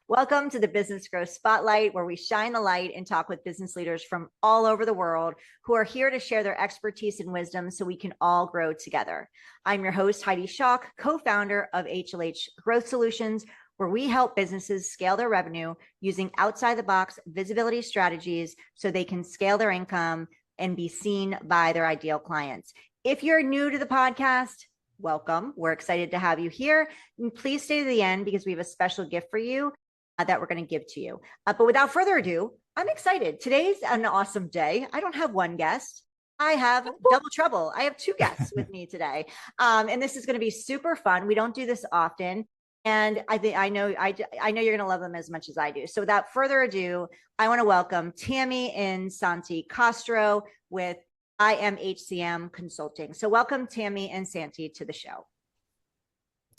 Welcome to the Business Growth Spotlight, where we shine the light and talk with business leaders from all over the world who are here to share their expertise and wisdom so we can all grow together. I'm your host, Heidi Schalk, co-founder of HLH Growth Solutions, where we help businesses scale their revenue using outside-the-box visibility strategies so they can scale their income and be seen by their ideal clients. If you're new to the podcast, welcome. We're excited to have you here. And please stay to the end because we have a special gift for you that we're going to give to you. But without further ado, I'm excited. Today's an awesome day. I don't have one guest. I have double trouble. I have two guests with me today. And this is going to be super fun. We don't do this often. And I know you're going to love them as much as I do. So without further ado, I want to welcome Tammy and Santiago Castro with I AM HCM Consulting. So welcome Tammy and Santi to the show.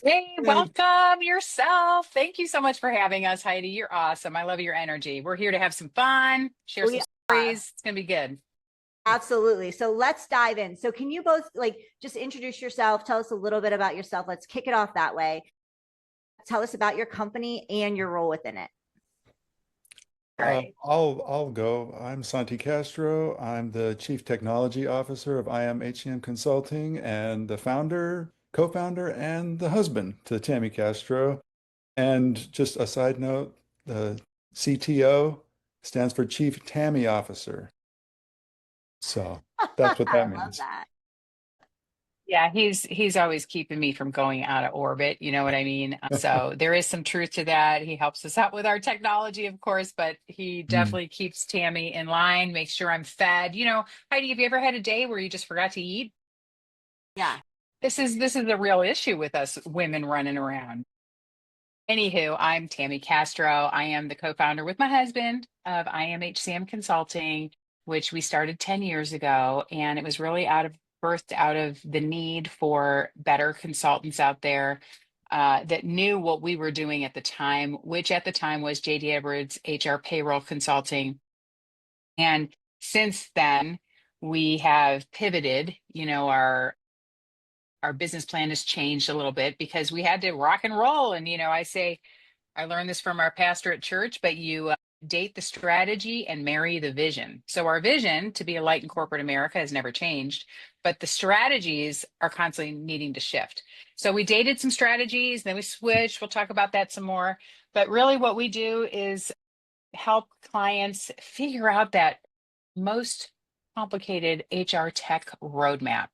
Hey, welcome yourself. Thank you so much for having us, Heidi. You're awesome. I love your energy. We're here to have some fun, share some stories. It's going to be good. Absolutely. So let's dive in. So can you both just introduce yourself? Tell us a little bit about yourself. Let's kick it off that way. Tell us about your company and your role within it. All right. I'll go. I'm Santi Castro. I'm the Chief Technology Officer of I AM HCM Consulting and the founder, co-founder, and the husband to Tammy Castro. And just a side note, the CTO stands for Chief Tammy Officer. So that's what that I means. love that. Yeah, he's always keeping me from going out of orbit. You know what I mean? So there is some truth to that. He helps us out with our technology, of course, but he definitely keeps Tammy in line, makes sure I'm fed. You know, Heidi, have you ever had a day where you just forgot to eat? Yeah. This is a real issue with us women running around. Anywho, I'm Tammy Castro. I am the co-founder with my husband of I AM HCM Consulting, which we started 10 years ago. And it was really birthed out of the need for better consultants out there that knew what we were doing at the time, which at the time was JD Edwards HR Payroll Consulting. And since then, we have pivoted, our business plan has changed a little bit because we had to rock and roll. And, I learned this from our pastor at church, but you date the strategy and marry the vision. So our vision to be a light in corporate America has never changed, but the strategies are constantly needing to shift. So we dated some strategies, then we switched. We'll talk about that some more. But really what we do is help clients figure out that most complicated HR tech roadmap.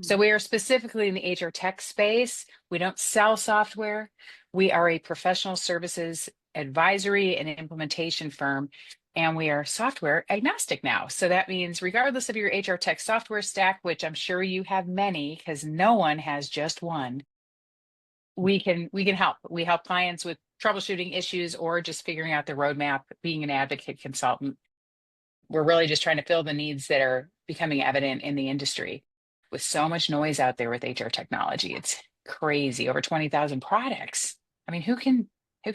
So we are specifically in the HR tech space. We don't sell software. We are a professional services advisory and implementation firm, and we are software agnostic now. So that means regardless of your HR tech software stack, which I'm sure you have many because no one has just one, we can help. We help clients with troubleshooting issues or just figuring out the roadmap, being an advocate consultant. We're really just trying to fill the needs that are becoming evident in the industry. With so much noise out there with HR technology, it's crazy. Over 20,000 products. I mean, who can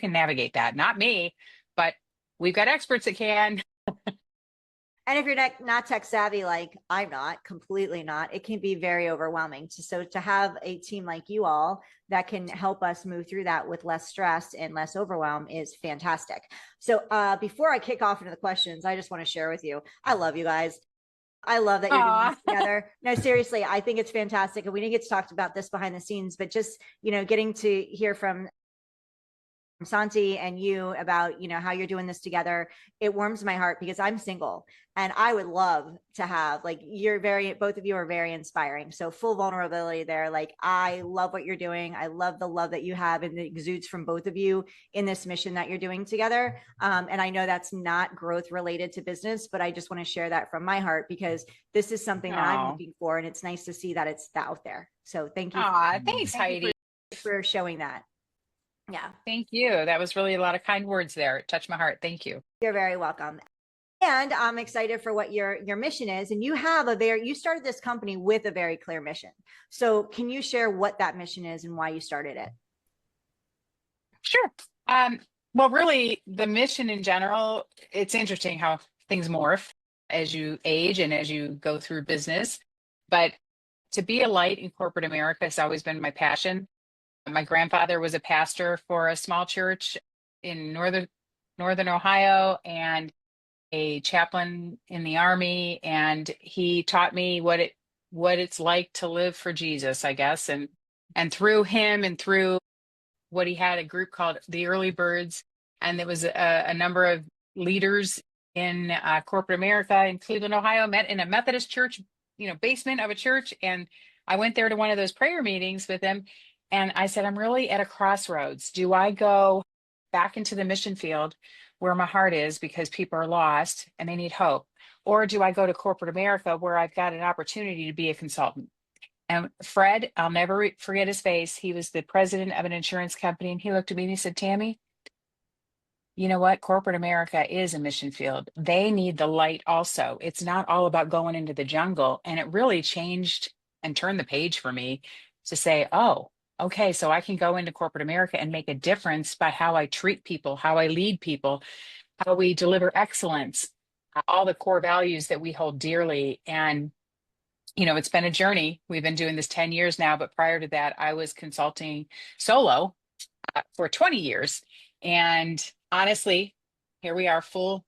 navigate that? Not me, but we've got experts that can. And if you're not tech savvy, like I'm not, completely not, it can be very overwhelming. So to have a team like you all that can help us move through that with less stress and less overwhelm is fantastic. So before I kick off into the questions, I just want to share with you, I love you guys. I love that you're doing this together. No, seriously, I think it's fantastic. And we didn't get to talk about this behind the scenes, but just, getting to hear from Santi and you about, how you're doing this together, it warms my heart because I'm single and I would love to have both of you are very inspiring. So full vulnerability there. Like, I love what you're doing. I love the love that you have and it exudes from both of you in this mission that you're doing together. And I know that's not growth related to business, but I just want to share that from my heart because this is something that I'm looking for. And it's nice to see that it's out there. So thank you. Thanks, Heidi, for showing that. Yeah. Thank you. That was really a lot of kind words there. It touched my heart. Thank you. You're very welcome. And I'm excited for what your mission is. And you started this company with a very clear mission. So can you share what that mission is and why you started it? Sure. Well, really the mission in general, it's interesting how things morph as you age and as you go through business, but to be a light in corporate America has always been my passion. My grandfather was a pastor for a small church in northern Ohio and a chaplain in the army, and he taught me what it's like to live for Jesus, I guess. And through him and through what he had a group called the Early Birds, and there was a number of leaders in corporate America in Cleveland, Ohio, met in a Methodist church, basement of a church. And I went there to one of those prayer meetings with them. And I said, I'm really at a crossroads. Do I go back into the mission field where my heart is because people are lost and they need hope? Or do I go to corporate America where I've got an opportunity to be a consultant? And Fred, I'll never forget his face. He was the president of an insurance company. And he looked at me and he said, Tammy, you know what? Corporate America is a mission field. They need the light also. It's not all about going into the jungle. And it really changed and turned the page for me to say, oh, okay, so I can go into corporate America and make a difference by how I treat people, how I lead people, how we deliver excellence, all the core values that we hold dearly. And it's been a journey. We've been doing this 10 years now, but prior to that, I was consulting solo for 20 years. And honestly, here we are, full,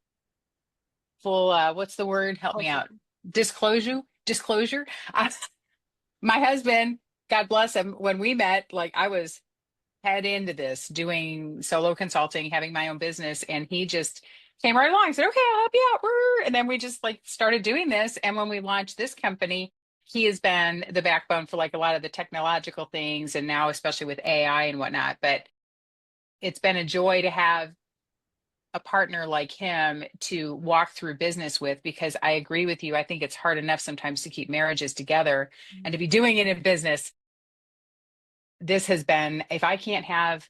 what's the word? Help me out. Disclosure. My husband, God bless him, when we met, like I was head into this, doing solo consulting, having my own business, and he just came right along and said, okay, I'll help you out. And then we just like started doing this. And when we launched this company, he has been the backbone for like a lot of the technological things, and now especially with AI and whatnot. But it's been a joy to have a partner like him to walk through business with, because I agree with you. I think it's hard enough sometimes to keep marriages together and to be doing it in business. This has been, if I can't have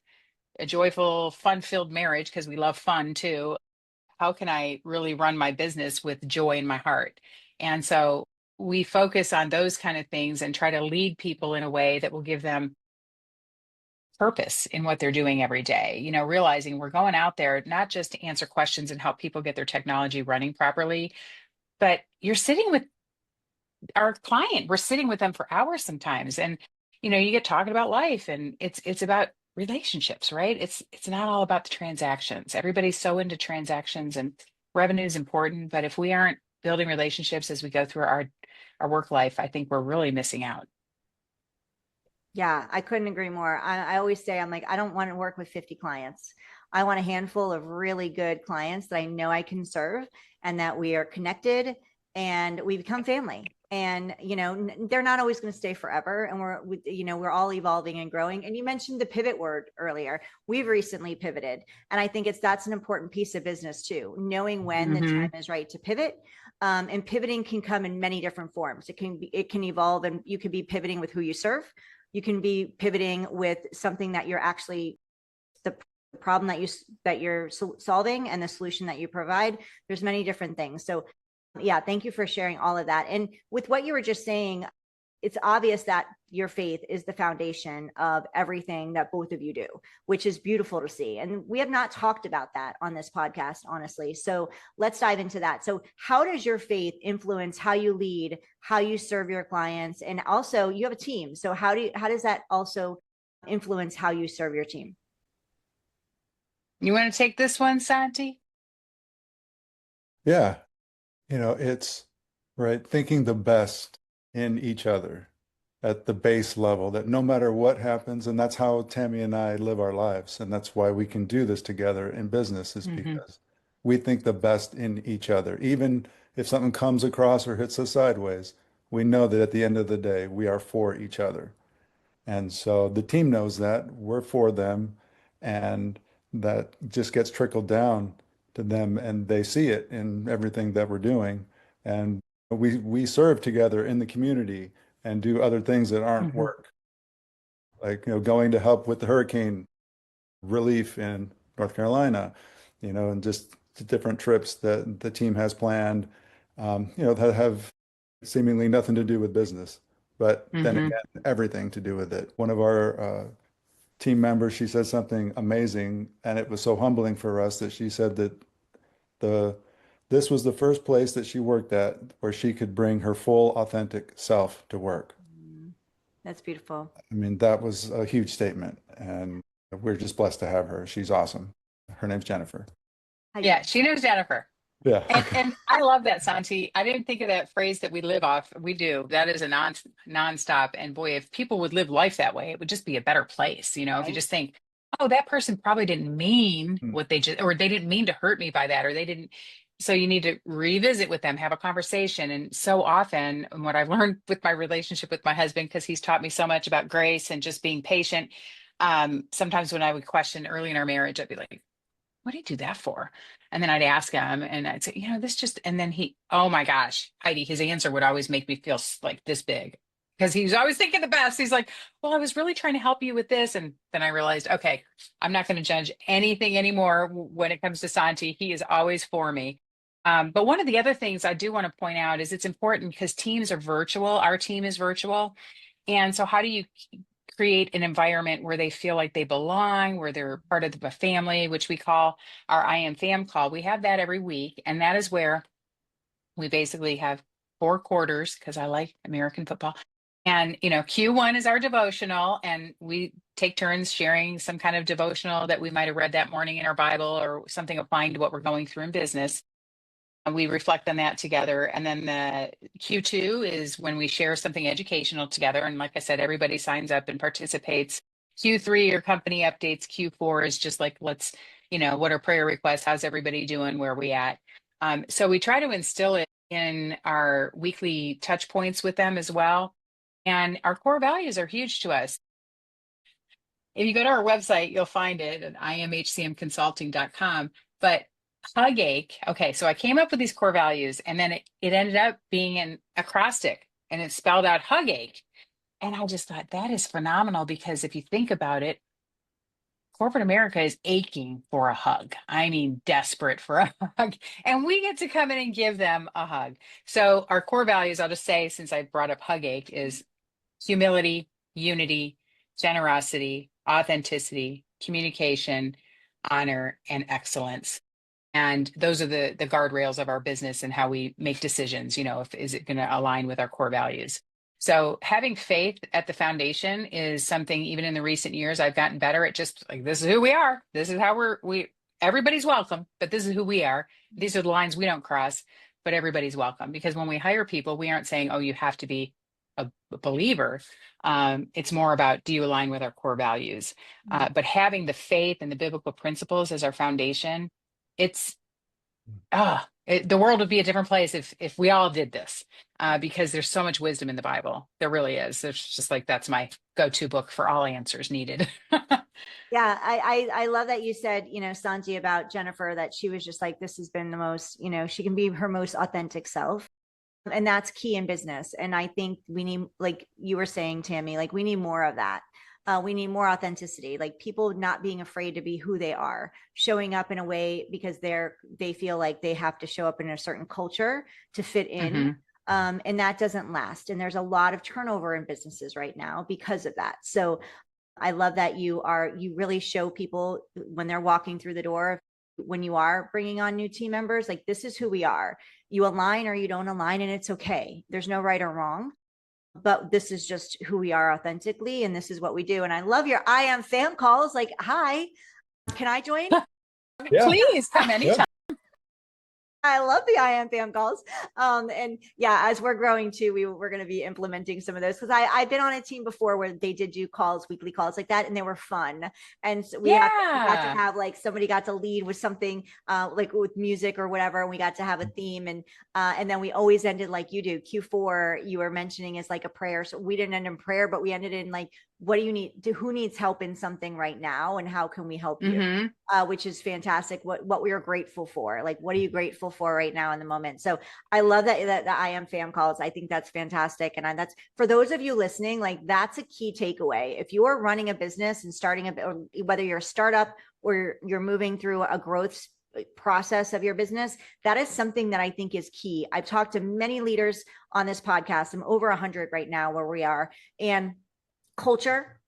a joyful, fun-filled marriage, because we love fun too, how can I really run my business with joy in my heart? And so we focus on those kind of things and try to lead people in a way that will give them purpose in what they're doing every day, realizing we're going out there not just to answer questions and help people get their technology running properly, but you're sitting with our client. We're sitting with them for hours sometimes. And, you get talking about life, and it's about relationships, right? It's not all about the transactions. Everybody's so into transactions, and revenue is important. But if we aren't building relationships as we go through our work life, I think we're really missing out. Yeah, I couldn't agree more. I always say, I'm like, I don't want to work with 50 clients. I want a handful of really good clients that I know I can serve, and that we are connected and we become family. And, they're not always going to stay forever. And we're all evolving and growing. And you mentioned the pivot word earlier. We've recently pivoted. And I think that's an important piece of business too, knowing when the time is right to pivot. And pivoting can come in many different forms. It can evolve, and you could be pivoting with who you serve. You can be pivoting with something that you're actually, the problem that you're solving and the solution that you provide. There's many different things. So yeah, thank you for sharing all of that. And with what you were just saying, it's obvious that your faith is the foundation of everything that both of you do, which is beautiful to see. And we have not talked about that on this podcast, honestly. So let's dive into that. So how does your faith influence how you lead, how you serve your clients? And also you have a team. So how does that also influence how you serve your team? You want to take this one, Santi? Yeah. It's right, thinking the best in each other at the base level, that no matter what happens, and that's how Tammy and I live our lives. And that's why we can do this together in business, is because we think the best in each other. Even if something comes across or hits us sideways, we know that at the end of the day, we are for each other. And so the team knows that we're for them, and that just gets trickled down to them, and they see it in everything that we're doing. And we serve together in the community and do other things that aren't work, like going to help with the hurricane relief in North Carolina, and just the different trips that the team has planned, that have seemingly nothing to do with business, but then again, everything to do with it. One of our team members, she said something amazing, and it was so humbling for us, that she said that this was the first place that she worked at where she could bring her full, authentic self to work. That's beautiful. I mean, that was a huge statement, and we're just blessed to have her. She's awesome. Her name's Jennifer. Yeah, she knows Jennifer. Yeah. And I love that, Santi. I didn't think of that phrase that we live off. We do. That is a nonstop. And boy, if people would live life that way, it would just be a better place. You know, if you Right. just think, oh, that person probably didn't mean Mm. what they just, or they didn't mean to hurt me by that, or they didn't. So you need to revisit with them, have a conversation. And so often, and what I've learned with my relationship with my husband, because he's taught me so much about grace and just being patient. Sometimes when I would question early in our marriage, I'd be like, what do you do that for? And then I'd ask him and I'd say, this just, and then oh my gosh, Heidi, his answer would always make me feel like this big because he was always thinking the best. He's like, well, I was really trying to help you with this. And then I realized, okay, I'm not going to judge anything anymore when it comes to Santi. He is always for me. But one of the other things I do want to point out is it's important because teams are virtual. Our team is virtual. And so how do you create an environment where they feel like they belong, where they're part of a family, which we call our I Am Fam call. We have that every week. And that is where we basically have 4 quarters because I like American football. And, Q1 is our devotional, and we take turns sharing some kind of devotional that we might have read that morning in our Bible or something applying to what we're going through in business. And we reflect on that together. And then the Q2 is when we share something educational together. And like I said, everybody signs up and participates. Q3 are company updates. Q4 is just like, let's, what are prayer requests? How's everybody doing? Where are we at? So we try to instill it in our weekly touch points with them as well. And our core values are huge to us. If you go to our website, you'll find it at IamHCMConsulting.com. But hug ache. Okay, so I came up with these core values and then it ended up being an acrostic and it spelled out hug ache. And I just thought that is phenomenal because if you think about it, corporate America is aching for a hug. I mean, desperate for a hug. And we get to come in and give them a hug. So our core values, I'll just say, since I brought up hug ache, is humility, unity, generosity, authenticity, communication, honor, and excellence. And those are the guardrails of our business and how we make decisions, is it going to align with our core values? So having faith at the foundation is something, even in the recent years, I've gotten better at just like, this is who we are. This is how everybody's welcome, but this is who we are. These are the lines we don't cross, but everybody's welcome. Because when we hire people, we aren't saying, oh, you have to be a believer. It's more about, do you align with our core values? But having the faith and the biblical principles as our foundation, the world would be a different place if we all did this, because there's so much wisdom in the Bible. There really is. There's just like, that's my go-to book for all answers needed. Yeah, I love that you said, Santi, about Jennifer, that she was just like, this has been the most, she can be her most authentic self. And that's key in business. And I think we need, like you were saying, Tammy, like we need more of that. We need more authenticity, like people not being afraid to be who they are, showing up in a way because they feel like they have to show up in a certain culture to fit in. Mm-hmm. And that doesn't last. And there's a lot of turnover in businesses right now because of that. So I love that you really show people when they're walking through the door, when you are bringing on new team members, like this is who we are. You align or you don't align, and it's okay. There's no right or wrong. But this is just who we are authentically, and this is what we do. And I love your I Am Fam calls. Like, hi, can I join? Yeah. Please come anytime. I love the I Am Fam calls. And yeah, as we're growing too, we're going to be implementing some of those, because I've been on a team before where they did do weekly calls like that, and they were fun. And so we got to have like somebody got to lead with something like with music or whatever, and we got to have a theme, and then we always ended like you do. Q4 you were mentioning is like a prayer, so we didn't end in prayer, but we ended in like, what do you need? Who needs help in something right now, and how can we help you? Mm-hmm. Which is fantastic. What we are grateful for. Like, what are you grateful for right now in the moment? So I love that the I Am Fam calls. I think that's fantastic. And that's for those of you listening, like that's a key takeaway. If you are running a business and or whether you're a startup or you're moving through a growth process of your business, that is something that I think is key. I've talked to many leaders on this podcast. I'm over 100 right now where we are, and culture,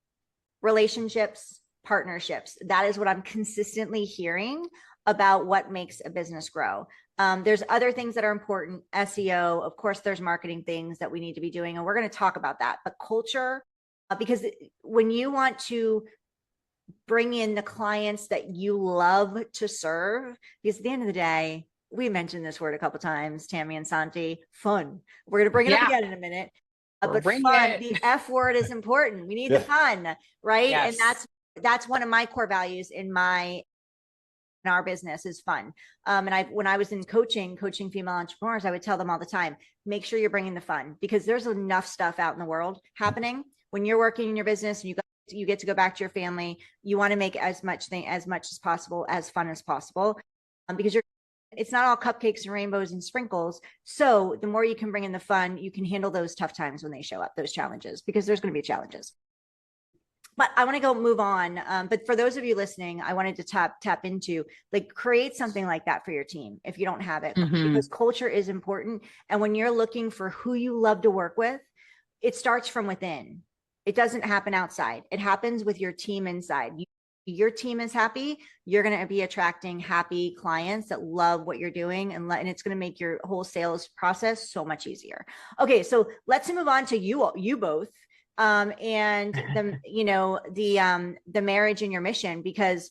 relationships, partnerships. That is what I'm consistently hearing about what makes a business grow. There's other things that are important. SEO, of course, there's marketing things that we need to be doing, and we're going to talk about that. But culture, because when you want to bring in the clients that you love to serve, because at the end of the day, we mentioned this word a couple of times, Tammy and Santi, fun. We're going to bring it up again in a minute. But Bring fun, it. the F word is important. We need the fun, right? Yes. And that's one of my core values in our business is fun. And when I was in coaching female entrepreneurs, I would tell them all the time, make sure you're bringing the fun, because there's enough stuff out in the world happening. When you're working in your business and you get to go back to your family, you want to make as much as possible, as fun as possible, because it's not all cupcakes and rainbows and sprinkles. So the more you can bring in the fun, you can handle those tough times when they show up, those challenges, because there's going to be challenges. But I want to move on. But for those of you listening, I wanted to tap into, like, create something like that for your team if you don't have it, because culture is important. And when you're looking for who you love to work with, it starts from within. It doesn't happen outside. It happens with your team inside. Your team is happy, you're going to be attracting happy clients that love what you're doing, and it's going to make your whole sales process so much easier. Okay, so let's move on to you both, and the marriage and your mission, because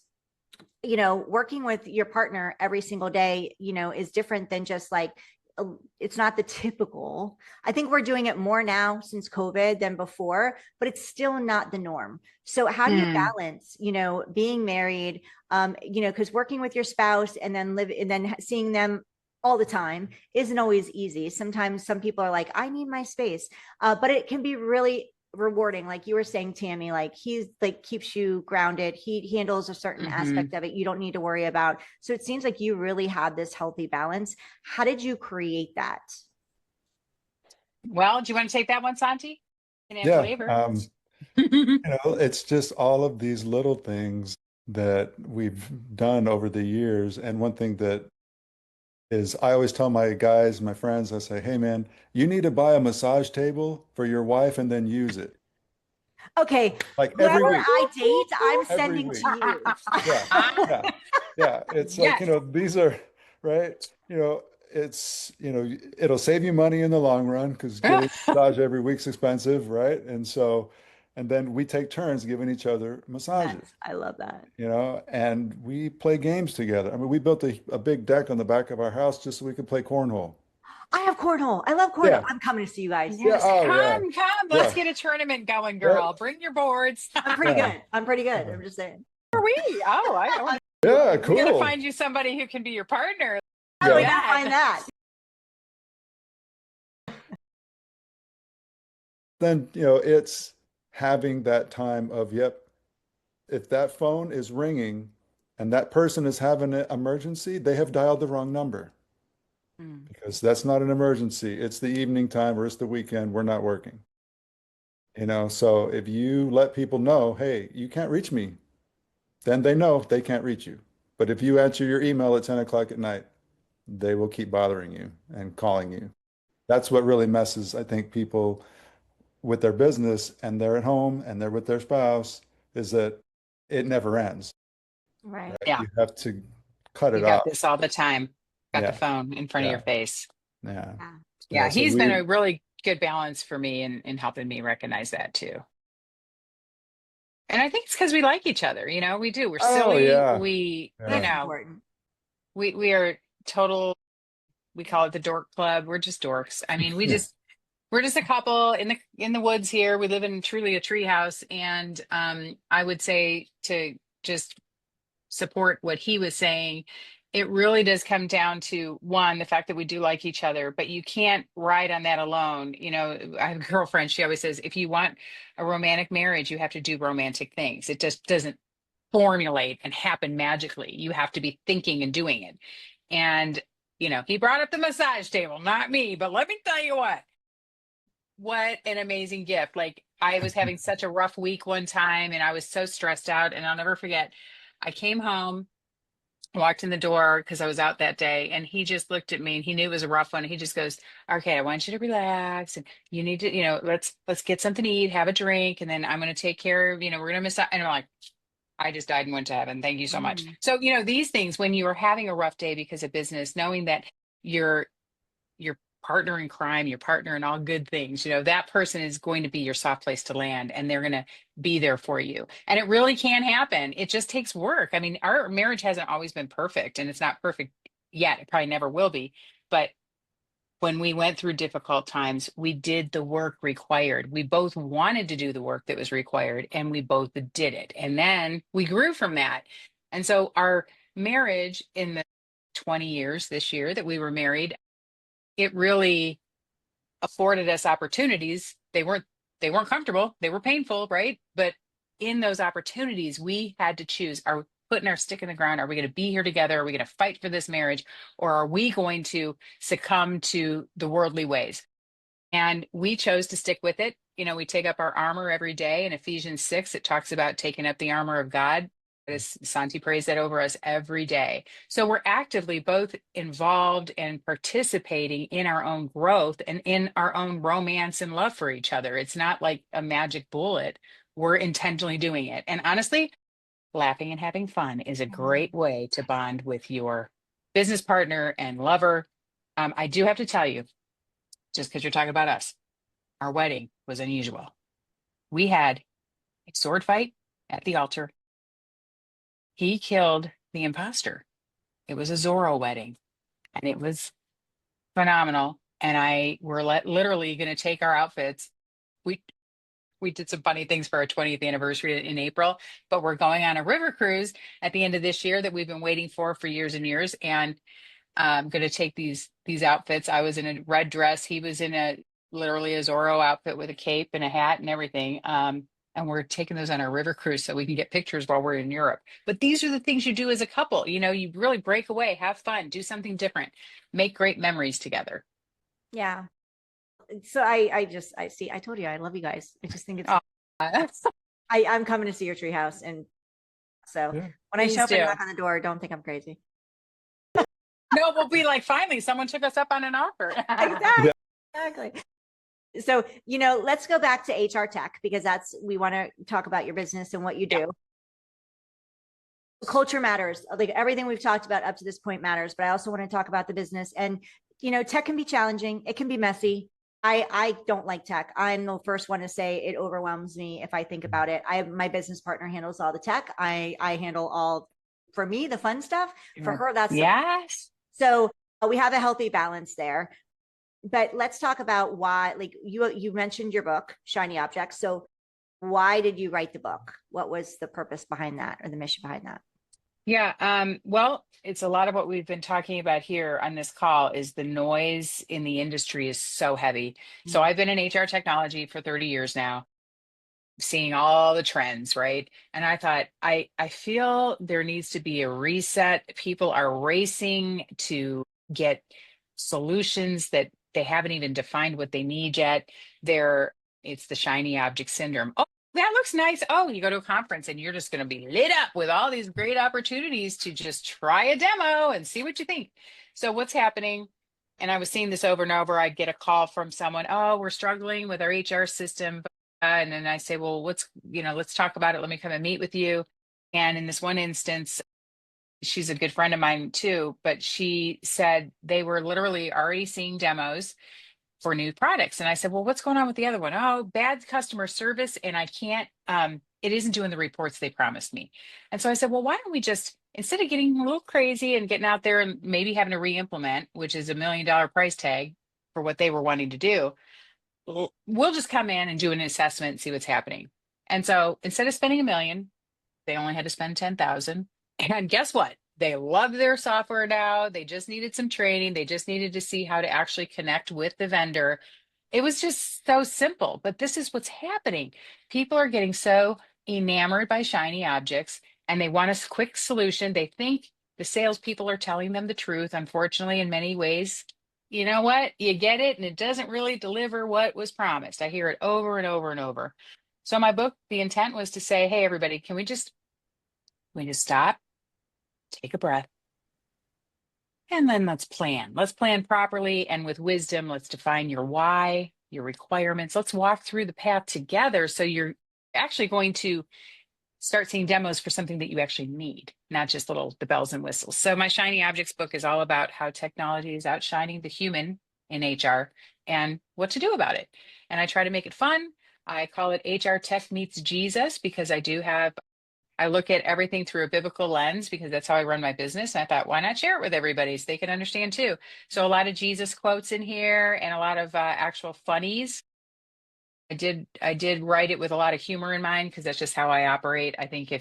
working with your partner every single day, is different than just like, it's not the typical. I think we're doing it more now since COVID than before, but it's still not the norm. So how do you balance, being married, because working with your spouse and then seeing them all the time isn't always easy. Sometimes some people are like, I need my space, but it can be really rewarding. Like you were saying, Tammy, like he's like keeps you grounded. He handles a certain aspect of it you don't need to worry about. So it seems like you really have this healthy balance. How did you create that? Well, do you want to take that one, Santi? Yeah. It's just all of these little things that we've done over the years. And one thing that is, I always tell my guys, my friends, I say, hey man, you need to buy a massage table for your wife and then use it. Okay. Like every whoever week. I date, I'm Every sending week. to you. Yeah. It's like, these are right. It'll save you money in the long run because getting a massage every week's expensive, right? And then we take turns giving each other massages. Yes, I love that. And we play games together. I mean, we built a big deck on the back of our house just so we could play cornhole. I have cornhole. I love cornhole. Yeah. I'm coming to see you guys. Yes, come. Let's Yeah. get a tournament going, girl. Yeah. Bring your boards. I'm pretty good. I'm just saying. Are we? Oh, I Yeah, cool. We gotta find you somebody who can be your partner. How do we find that? Then, it's having that time of, if that phone is ringing and that person is having an emergency, they have dialed the wrong number. Because that's not an emergency. It's the evening time or it's the weekend. We're not working. So if you let people know, hey, you can't reach me, then they know they can't reach you. But if you answer your email at 10 o'clock at night, they will keep bothering you and calling you. That's what really messes, I think, people with their business, and they're at home and they're with their spouse, is that it never ends. Right? Yeah. You have to cut it You got off. this all the time. Got the phone in front of your face. Yeah. He's been a really good balance for me in helping me recognize that too. And I think it's because we like each other. We do. We're silly. We are total. We call it the dork club. We're just dorks. I mean, we're just a couple in the woods here. We live in truly a tree house. And I would say, to just support what he was saying, it really does come down to, one, the fact that we do like each other, but you can't ride on that alone. I have a girlfriend, she always says, if you want a romantic marriage, you have to do romantic things. It just doesn't formulate and happen magically. You have to be thinking and doing it. And, he brought up the massage table, not me, but let me tell you what an amazing gift. Like, I was having such a rough week one time and I was so stressed out, and I'll never forget. I came home, walked in the door because I was out that day, and he just looked at me and he knew it was a rough one. He just goes, okay, I want you to relax, and you need to, let's get something to eat, have a drink, and then I'm going to take care of, we're going to miss out. And I'm like, I just died and went to heaven. Thank you so much. So, these things, when you are having a rough day because of business, knowing that your partner in crime, your partner in all good things, that person is going to be your soft place to land, and they're going to be there for you. And it really can happen. It just takes work. I mean, our marriage hasn't always been perfect, and it's not perfect yet. It probably never will be. But when we went through difficult times, we did the work required. We both wanted to do the work that was required, and we both did it. And then we grew from that. And so our marriage, in the 20 years this year that we were married, it really afforded us opportunities. They weren't comfortable. They were painful, right? But in those opportunities, we had to choose, are we putting our stick in the ground? Are we going to be here together? Are we going to fight for this marriage? Or are we going to succumb to the worldly ways? And we chose to stick with it. We take up our armor every day. In Ephesians 6, it talks about taking up the armor of God. Santi prays that over us every day. So we're actively both involved and participating in our own growth and in our own romance and love for each other. It's not like a magic bullet. We're intentionally doing it. And honestly, laughing and having fun is a great way to bond with your business partner and lover. I do have to tell you, just because you're talking about us, our wedding was unusual. We had a sword fight at the altar. He killed the imposter. It was a Zorro wedding, and it was phenomenal. And we're literally going to take our outfits. We did some funny things for our 20th anniversary in April, but we're going on a river cruise at the end of this year that we've been waiting for years and years. And I'm going to take these outfits. I was in a red dress. He was in literally a Zorro outfit with a cape and a hat and everything. And we're taking those on our river cruise so we can get pictures while we're in Europe. But these are the things you do as a couple. You really break away, have fun, do something different, make great memories together. Yeah. So I see, I told you, I love you guys. I just think it's, I'm coming to see your treehouse. And so when I show up and knock on the door, don't think I'm crazy. No, we'll be like, finally, someone took us up on an offer. Exactly. So, let's go back to HR tech, because we want to talk about your business and what you do. Culture matters. Like everything we've talked about up to this point matters, but I also want to talk about the business. And, tech can be challenging. It can be messy. I don't like tech. I'm the first one to say it overwhelms me if I think about it. My business partner handles all the tech. I handle all, for me, the fun stuff. For her, that's yes. So we have a healthy balance there. But let's talk about why, like you mentioned your book, Shiny Objects. So why did you write the book? What was the purpose behind that, or the mission behind that? Yeah. Well, it's a lot of what we've been talking about here on this call. Is the noise in the industry is so heavy. Mm-hmm. So I've been in HR technology for 30 years now, seeing all the trends, right? And I thought, I feel there needs to be a reset. People are racing to get solutions that they haven't even defined what they need yet. It's the shiny object syndrome. Oh, that looks nice. Oh, you go to a conference and you're just going to be lit up with all these great opportunities to just try a demo and see what you think. So what's happening? And I was seeing this over and over. I'd get a call from someone, oh, we're struggling with our HR system. And then I say, well, let's talk about it. Let me come and meet with you. And in this one instance, she's a good friend of mine too, but she said they were literally already seeing demos for new products. And I said, well, what's going on with the other one? Oh, bad customer service. And I can't, it isn't doing the reports they promised me. And so I said, well, why don't we just, instead of getting a little crazy and getting out there and maybe having to re-implement, which is $1 million price tag for what they were wanting to do, we'll just come in and do an assessment and see what's happening. And so instead of spending $1 million, they only had to spend 10,000. And guess what? They love their software now. They just needed some training. They just needed to see how to actually connect with the vendor. It was just so simple, but this is what's happening. People are getting so enamored by shiny objects and they want a quick solution. They think the salespeople are telling them the truth. Unfortunately, in many ways, you know what? You get it and it doesn't really deliver what was promised. I hear it over and over and over. So my book, the intent was to say, hey, everybody, can we just stop? Take a breath, and then let's plan. Let's plan properly and with wisdom. Let's define your why, your requirements. Let's walk through the path together so you're actually going to start seeing demos for something that you actually need, not just the bells and whistles. So my Shiny Objects book is all about how technology is outshining the human in HR and what to do about it. And I try to make it fun. I call it HR Tech Meets Jesus because I look at everything through a biblical lens because that's how I run my business. And I thought, why not share it with everybody so they can understand too? So a lot of Jesus quotes in here and a lot of actual funnies. I did write it with a lot of humor in mind because that's just how I operate. I think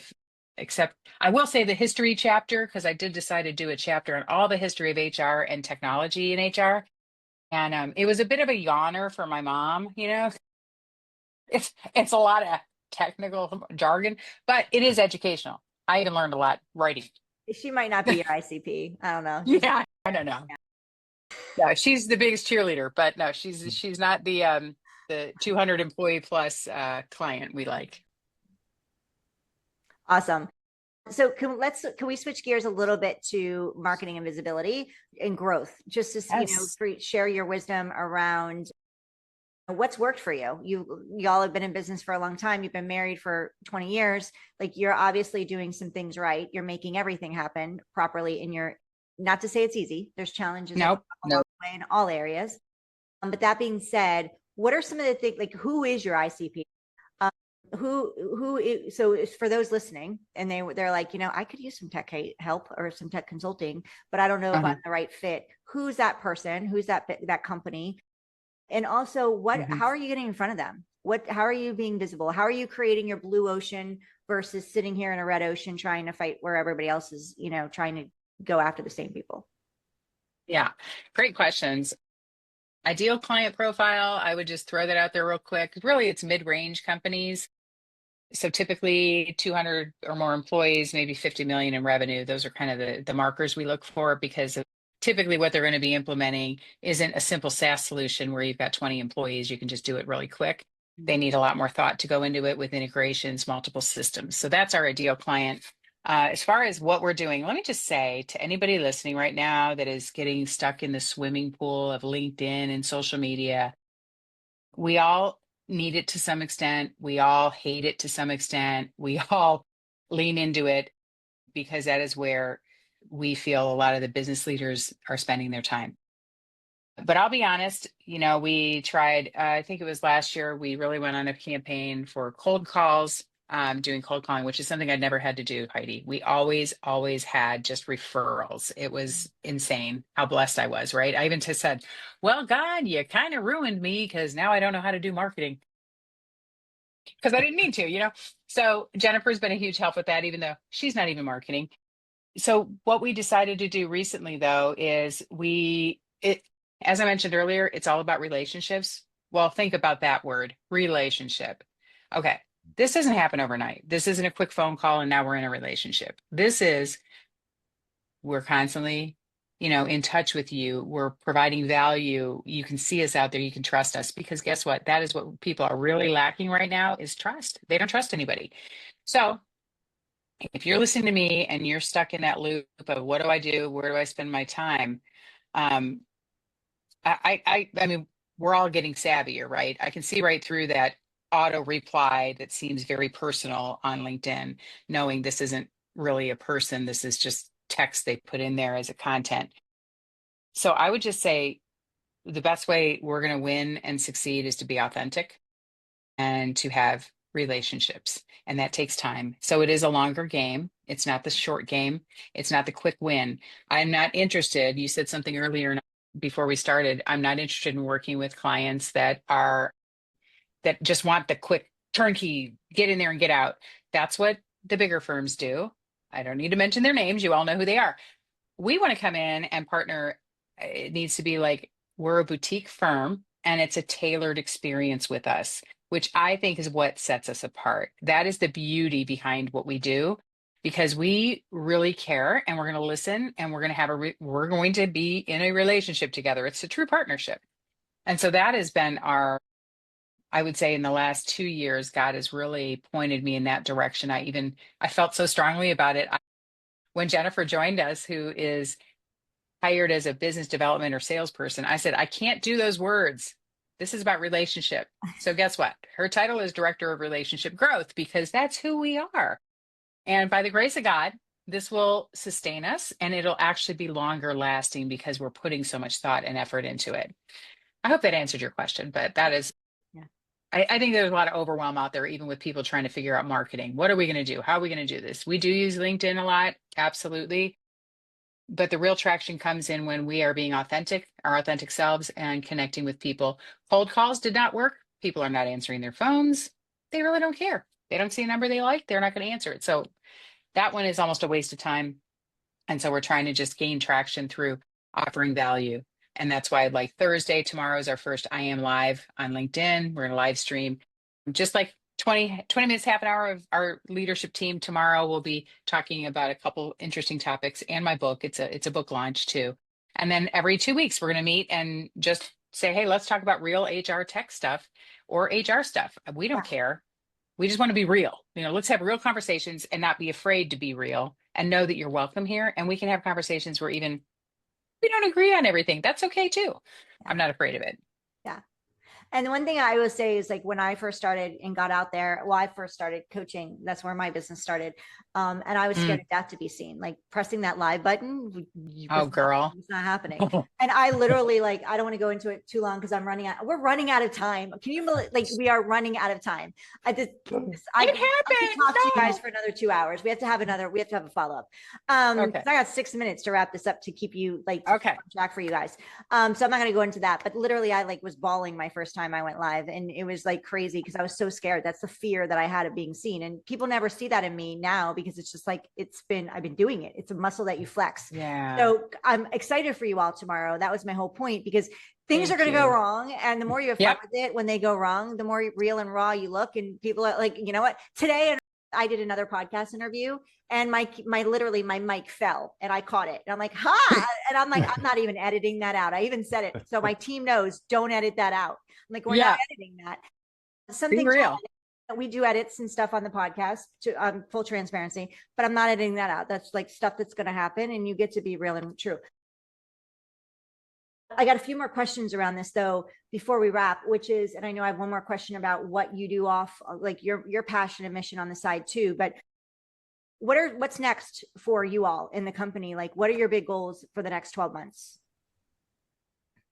except I will say the history chapter, because I did decide to do a chapter on all the history of HR and technology in HR. And it was a bit of a yawner for my mom, it's a lot of technical jargon, but it is educational. I even learned a lot writing. She might not be your ICP. I don't know. Yeah, I don't know. Yeah, she's the biggest cheerleader, but no, she's not the 200 employee plus client we like. Awesome. So can we switch gears a little bit to marketing and visibility and growth, just to Yes. share your wisdom around what's worked for you. Y'all have been in business for a long time. You've been married for 20 years. Like, you're obviously doing some things right. You're making everything happen properly not to say it's easy. There's challenges along the way in all areas. But that being said, what are some of the things, like, who is your ICP? So for those listening and they're like, I could use some tech help or some tech consulting, but I don't know if I'm the right fit. Who's that person? Who's that company? And also how are you getting in front of them? How are you being visible? How are you creating your blue ocean versus sitting here in a red ocean trying to fight where everybody else is, trying to go after the same people? Yeah, great questions. Ideal client profile, I would just throw that out there real quick. Really, it's mid-range companies. So typically 200 or more employees, maybe 50 million in revenue. Those are kind of the markers we look for, because typically what they're going to be implementing isn't a simple SaaS solution where you've got 20 employees, you can just do it really quick. They need a lot more thought to go into it with integrations, multiple systems. So that's our ideal client. As far as what we're doing, let me just say to anybody listening right now that is getting stuck in the swimming pool of LinkedIn and social media, we all need it to some extent. We all hate it to some extent. We all lean into it because that is where we feel a lot of the business leaders are spending their time. But I'll be honest, we tried, I think it was last year, we really went on a campaign for cold calls, doing cold calling, which is something I'd never had to do, Heidi. We always had just referrals. It was insane how blessed I was, right? I even just said, well, God, you kind of ruined me because now I don't know how to do marketing. Because I didn't mean to. So Jennifer's been a huge help with that, even though she's not even marketing. So what we decided to do recently, though, is as I mentioned earlier, it's all about relationships. Well, think about that word, relationship. Okay, this doesn't happen overnight. This isn't a quick phone call and now we're in a relationship. We're constantly, in touch with you. We're providing value. You can see us out there. You can trust us, because guess what? That is what people are really lacking right now, is trust. They don't trust anybody. So if you're listening to me and you're stuck in that loop of what do I do? Where do I spend my time? I mean, we're all getting savvier, right? I can see right through that auto reply that seems very personal on LinkedIn, knowing this isn't really a person. This is just text they put in there as a content. So I would just say the best way we're going to win and succeed is to be authentic and to have relationships. And that takes time. So it is a longer game. It's not the short game. It's not the quick win. I'm not interested. You said something earlier before we started. I'm not interested in working with clients that just want the quick turnkey, get in there and get out. That's what the bigger firms do. I don't need to mention their names. You all know who they are. We want to come in and partner. It needs to be like, we're a boutique firm and it's a tailored experience with us, which I think is what sets us apart. That is the beauty behind what we do, because we really care and we're going to listen and we're going to we're going to be in a relationship together. It's a true partnership. And so that has been I would say in the last 2 years, God has really pointed me in that direction. I felt so strongly about it. When Jennifer joined us, who is hired as a business development or salesperson, I said, I can't do those words. This is about relationship. So guess what? Her title is Director of Relationship Growth, because that's who we are. And by the grace of God, this will sustain us and it'll actually be longer lasting because we're putting so much thought and effort into it. I hope that answered your question, but that is, Yeah. I think there's a lot of overwhelm out there, even with people trying to figure out marketing. What are we going to do? How are we going to do this? We do use LinkedIn a lot. Absolutely. But the real traction comes in when we are being authentic, our authentic selves, and connecting with people. Cold calls did not work. People are not answering their phones. They really don't care. They don't see a number they like. They're not going to answer it. So that one is almost a waste of time. And so we're trying to just gain traction through offering value. And that's why, like, Thursday, tomorrow is our first I Am Live on LinkedIn. We're going to live stream just like 20 minutes, half an hour of our leadership team. Tomorrow we'll be talking about a couple interesting topics and my book. It's a book launch too. And then every 2 weeks we're going to meet and just say, hey, let's talk about real HR tech stuff or HR stuff. We don't care. We just want to be real. Let's have real conversations and not be afraid to be real and know that you're welcome here. And we can have conversations where even we don't agree on everything. That's okay too. I'm not afraid of it. Yeah. And the one thing I will say is, like, when I first started and got out there, well, I first started coaching. That's where my business started. And I was scared to death to be seen, like pressing that live button. Oh, girl. It's not happening. And I literally, like, I don't want to go into it too long because we're running out of time. Can you believe, like, we are running out of time. I could talk to you guys for another 2 hours. We have to have a follow-up. Okay. I got 6 minutes to wrap this up to keep you on track for you guys. So I'm not going to go into that, but literally I was bawling my first time I went live, and it was like crazy because I was so scared. That's the fear that I had of being seen, and people never see that in me now because it's just like I've been doing it. It's a muscle that you flex. Yeah. So I'm excited for you all tomorrow. That was my whole point, because things are going to go wrong, and the more you have fun with it when they go wrong, the more real and raw you look, and people are like, you know what? Today, and I did another podcast interview, and my mic fell, and I caught it, and I'm like, ha, and I'm like, I'm not even editing that out. I even said it, so my team knows, don't edit that out. I'm like, we're not editing that. Something real. We do edits and stuff on the podcast to full transparency, but I'm not editing that out. That's like stuff that's going to happen, and you get to be real and true. I got a few more questions around this though before we wrap, which is, and I know I have one more question about what you do off, like your passion and mission on the side too, but what's next for you all in the company? Like, what are your big goals for the next 12 months?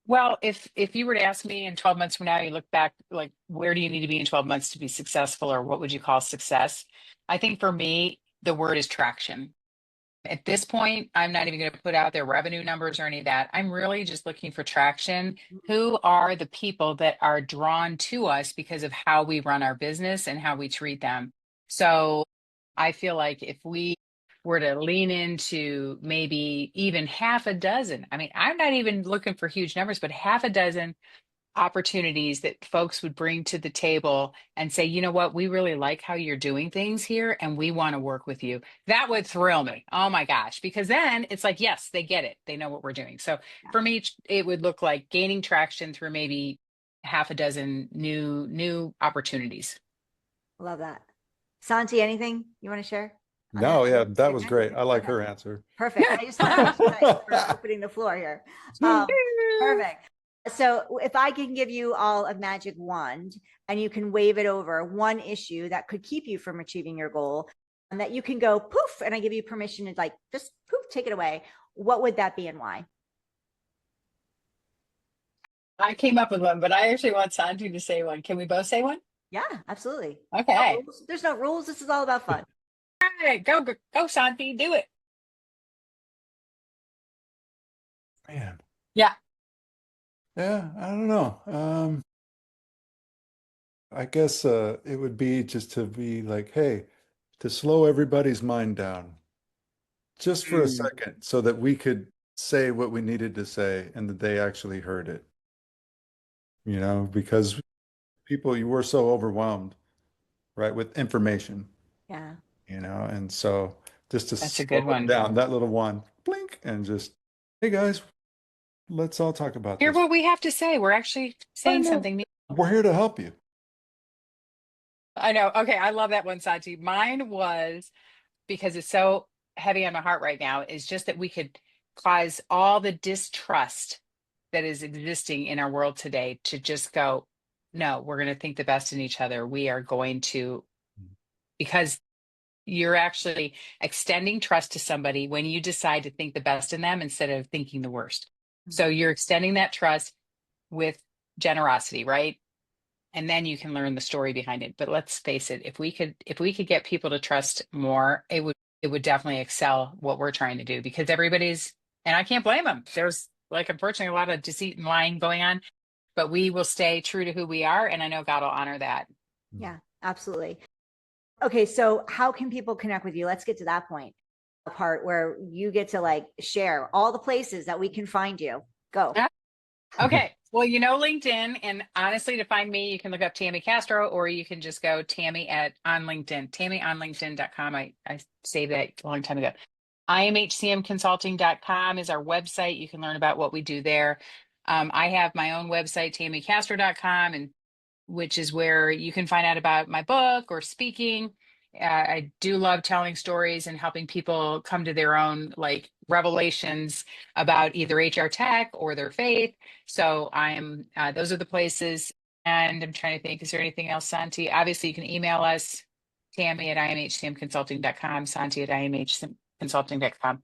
Well, if you were to ask me in 12 months from now, you look back, like, where do you need to be in 12 months to be successful, or what would you call success? I think for me, the word is traction. At this point, I'm not even going to put out their revenue numbers or any of that. I'm really just looking for traction. Who are the people that are drawn to us because of how we run our business and how we treat them? So I feel like if we were to lean into maybe even half a dozen, I mean, I'm not even looking for huge numbers, but half a dozen opportunities that folks would bring to the table and say, you know what, we really like how you're doing things here, and we want to work with you. That would thrill me. Oh my gosh. Because then it's like, yes, they get it. They know what we're doing. So for me, it would look like gaining traction through maybe half a dozen new opportunities. Love that. Santi, anything you want to share? No, yeah, that was great. I like her answer. Perfect. I just want to for opening the floor here. Perfect. So if I can give you all a magic wand and you can wave it over one issue that could keep you from achieving your goal, and that you can go poof, and I give you permission to, like, just poof, take it away, what would that be and why? I came up with one, but I actually want Santi to say one. Can we both say one? Yeah, absolutely. Okay. There's no rules. This is all about fun. All right, go, Santi, do it. Man. Yeah. Yeah, I don't know. I guess it would be just to be like, hey, to slow everybody's mind down just for a second so that we could say what we needed to say and that they actually heard it. Because you were so overwhelmed, right, with information. Yeah. And so just to That's a good slow it one. down, that little one, blink, and just, hey guys, let's all talk about Hear this. what we have to say. We're actually saying something new. We're here to help you. I know. Okay. I love that one, Santi. Mine was, because it's so heavy on my heart right now, is just that we could cause all the distrust that is existing in our world today to just go, no, we're going to think the best in each other. We are going to, because you're actually extending trust to somebody when you decide to think the best in them instead of thinking the worst. So you're extending that trust with generosity, right? And then you can learn the story behind it. But let's face it, if we could get people to trust more, it would definitely excel what we're trying to do, because and I can't blame them. There's like, unfortunately, a lot of deceit and lying going on, but we will stay true to who we are. And I know God will honor that. Yeah, absolutely. Okay. So how can people connect with you? Let's get to that point, a part where you get to like share all the places that we can find you. Go. Okay. Well, LinkedIn, and honestly, to find me, you can look up Tammy Castro, or you can just go Tammy on LinkedIn, tammyonlinkedin.com. I saved that a long time ago. IamHCMconsulting.com is our website. You can learn about what we do there. I have my own website, tammycastro.com, and which is where you can find out about my book or speaking. I do love telling stories and helping people come to their own like revelations about either HR tech or their faith. So those are the places. And I'm trying to think, is there anything else, Santi? Obviously, you can email us, Tammy at IamHCMconsulting.com, Santi at IamHCMconsulting.com.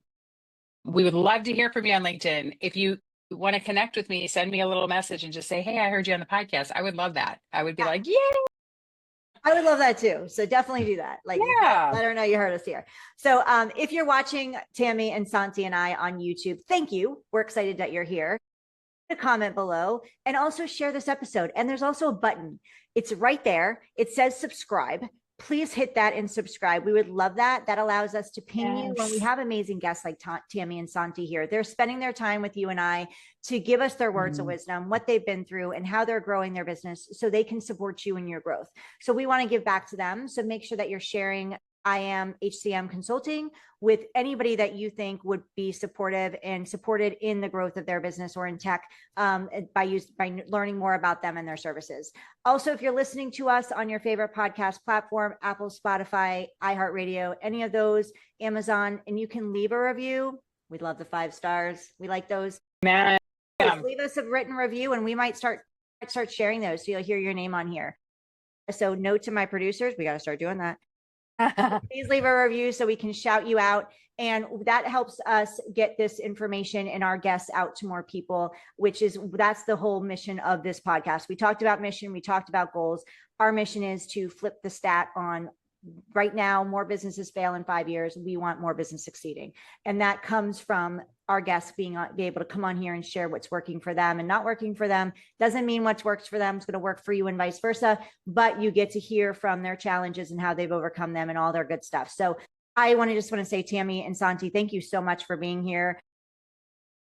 We would love to hear from you on LinkedIn. If you want to connect with me, send me a little message and just say, hey, I heard you on the podcast. I would love that. I would be like, yeah. I would love that too. So definitely do that. Like, yeah. Let her know you heard us here. So if you're watching Tammy and Santi and I on YouTube, thank you. We're excited that you're here. A comment below and also share this episode. And there's also a button. It's right there. It says subscribe. Please hit that and subscribe. We would love that. That allows us to ping you when we have amazing guests like Tammy and Santi here. They're spending their time with you and I to give us their words of wisdom, what they've been through and how they're growing their business so they can support you in your growth. So we want to give back to them. So make sure that you're sharing I Am HCM Consulting with anybody that you think would be supportive and supported in the growth of their business or in tech by learning more about them and their services. Also, if you're listening to us on your favorite podcast platform, Apple, Spotify, iHeartRadio, any of those, Amazon, and you can leave a review. We'd love the 5 stars. We like those. Man. Just leave us a written review and we might start sharing those. So you'll hear your name on here. So note to my producers, we got to start doing that. Please leave a review so we can shout you out. And that helps us get this information and our guests out to more people, that's the whole mission of this podcast. We talked about mission. We talked about goals. Our mission is to flip the stat on right now. More businesses fail in 5 years. We want more business succeeding. And that comes from our guests be able to come on here and share what's working for them and not working for them. Doesn't mean what's works for them is going to work for you and vice versa, but you get to hear from their challenges and how they've overcome them and all their good stuff. So I just want to say, Tammy and Santi, thank you so much for being here.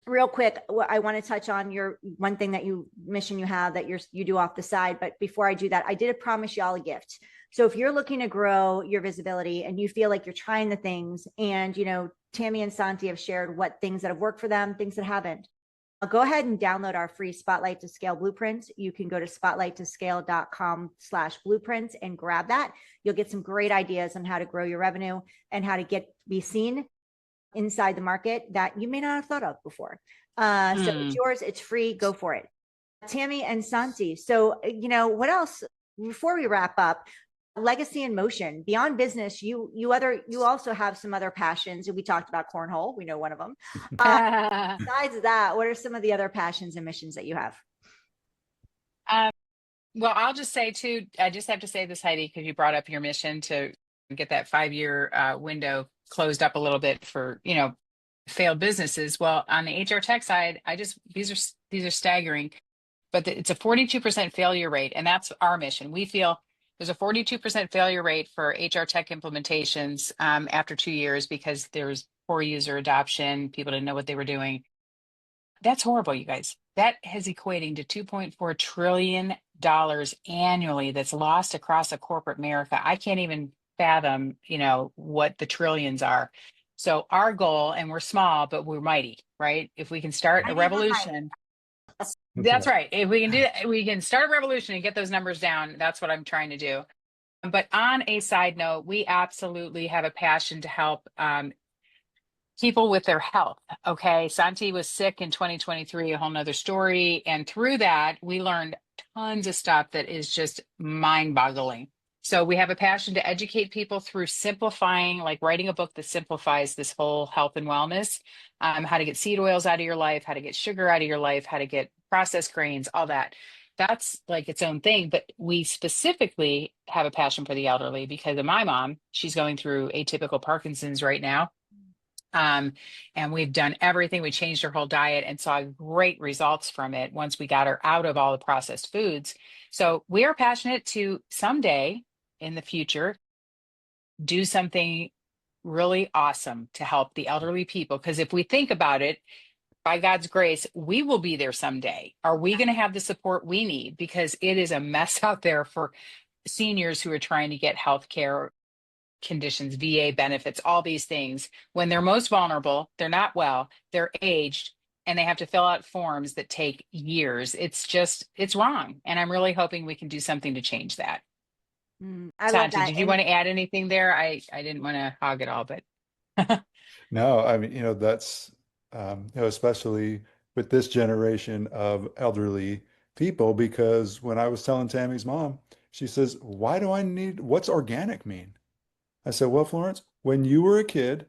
Real quick, I want to touch on your one thing that mission you have that you do off the side. But before I do that, I did promise y'all a gift. So if you're looking to grow your visibility and you feel like you're trying the things and, Tammy and Santi have shared what things that have worked for them, things that haven't. Go ahead and download our free Spotlight to Scale blueprint. You can go to spotlighttoscale.com/blueprints and grab that. You'll get some great ideas on how to grow your revenue and how to be seen inside the market that you may not have thought of before. So it's yours. It's free. Go for it. Tammy and Santi. So, what else before we wrap up? Legacy in motion beyond business. You also have some other passions. We talked about cornhole. We know one of them. Besides that, what are some of the other passions and missions that you have? Well, I'll just say too, I just have to say this, Heidi, because you brought up your mission to get that 5-year window closed up a little bit for, failed businesses. Well, on the HR tech side, these are staggering, but it's a 42% failure rate. And that's our mission. We feel there's a 42% failure rate for HR tech implementations after 2 years because there's poor user adoption. People didn't know what they were doing. That's horrible, you guys. That is equating to $2.4 trillion annually that's lost across a corporate America. I can't even fathom, what the trillions are. So our goal, and we're small, but we're mighty, right? If we can start a revolution. That's right. If we can do that, we can start a revolution and get those numbers down. That's what I'm trying to do. But on a side note, we absolutely have a passion to help people with their health. Okay. Santi was sick in 2023, a whole nother story. And through that, we learned tons of stuff that is just mind boggling. So we have a passion to educate people through simplifying, like writing a book that simplifies this whole health and wellness, how to get seed oils out of your life, how to get sugar out of your life, how to get processed grains, all that. That's like its own thing. But we specifically have a passion for the elderly because of my mom. She's going through atypical Parkinson's right now. And we've done everything. We changed her whole diet and saw great results from it once we got her out of all the processed foods. So we are passionate to someday in the future do something really awesome to help the elderly people. Because if we think about it, by God's grace, we will be there someday. Are we going to have the support we need? Because it is a mess out there for seniors who are trying to get health care conditions, VA benefits, all these things. When they're most vulnerable, they're not well, they're aged, and they have to fill out forms that take years. It's wrong. And I'm really hoping we can do something to change that. I love Santi, that. did you want to add anything there? I didn't want to hog it all, but No, I mean, that's, especially with this generation of elderly people, because when I was telling Tammy's mom, she says, why do I need, what's organic mean? I said, well, Florence, when you were a kid,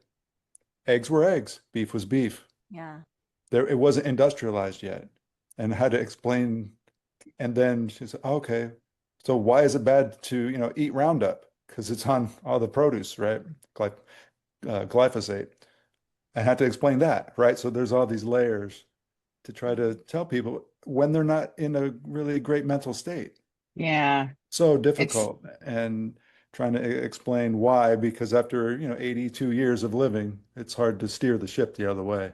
eggs were eggs, beef was beef. Yeah. It wasn't industrialized yet. And I had to explain. And then she said, okay, so why is it bad to, eat Roundup? Because it's on all the produce, right? Glyphosate. I had to explain that, right? So there's all these layers to try to tell people when they're not in a really great mental state. yeah, So it's difficult, and trying to explain why, because after, 82 years of living, it's hard to steer the ship the other way.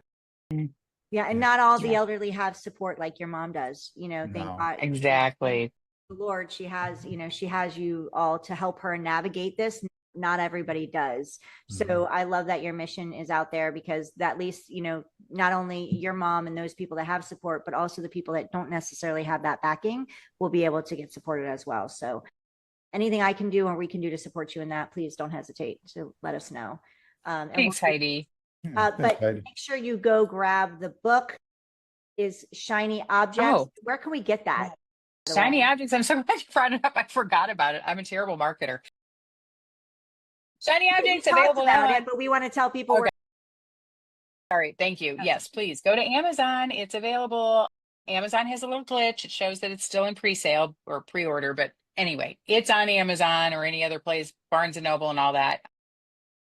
Yeah. And Yeah. not all the yeah, elderly have support like your mom does, thank No. God. exactly. The Lord, she has, she has you all to help her navigate this. Not everybody does. So Mhm. I love that your mission is out there, because at least, not only your mom and those people that have support, but also the people that don't necessarily have that backing will be able to get supported as well. So anything I can do or we can do to support you in that, please don't hesitate to let us know. And Thanks, Heidi. Yeah, thanks, but Heidi. make sure you go grab the book. Is Shiny Objects. Oh, Where can we get that? By the shiny way? objects. I'm so glad you brought it up. I forgot about it. I'm a terrible marketer. Shiny We objects talked available now about it, on. but we want to tell people Okay. where. All right. Thank you. Yes, please go to Amazon. It's available. Amazon has a little glitch. It shows that it's still in pre-sale or pre-order, but anyway, it's on Amazon or any other place, Barnes and Noble and all that.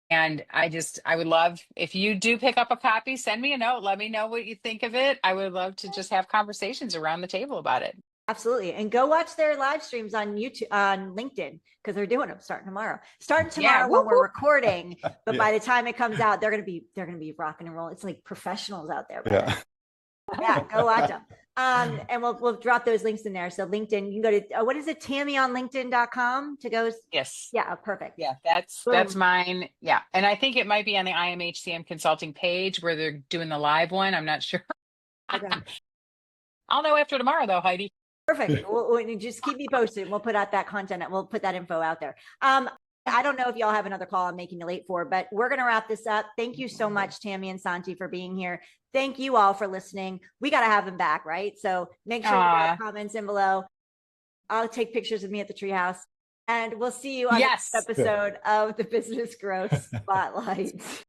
And I would love if you do pick up a copy, send me a note. Let me know what you think of it. I would love to just have conversations around the table about it. Absolutely. And go watch their live streams on YouTube, on LinkedIn, because they're doing them starting Yeah. tomorrow when Whoop, we're whoop. recording. But Yeah. by the time it comes out, they're going to be rocking and rolling. It's like professionals out there. Yeah. Yeah, go watch them. And we'll drop those links in there. So LinkedIn, you can go to what is it, tammyonlinkedin.com to go. Yes. Yeah, perfect. Yeah, that's mine. Yeah. And I think it might be on the I AM HCM Consulting page where they're doing the live one. I'm not sure. Okay. I'll know after tomorrow though, Heidi. Perfect. We'll just keep me posted. We'll put out that content. We'll put that info out there. I don't know if y'all have another call I'm making you late for, but we're going to wrap this up. Thank you so much, Tammy and Santi, for being here. Thank you all for listening. We got to have them back, right? So make sure you Aw. put comments in below. I'll take pictures of me at the treehouse, and we'll see you on the next Yes. episode of the Business Growth Spotlight.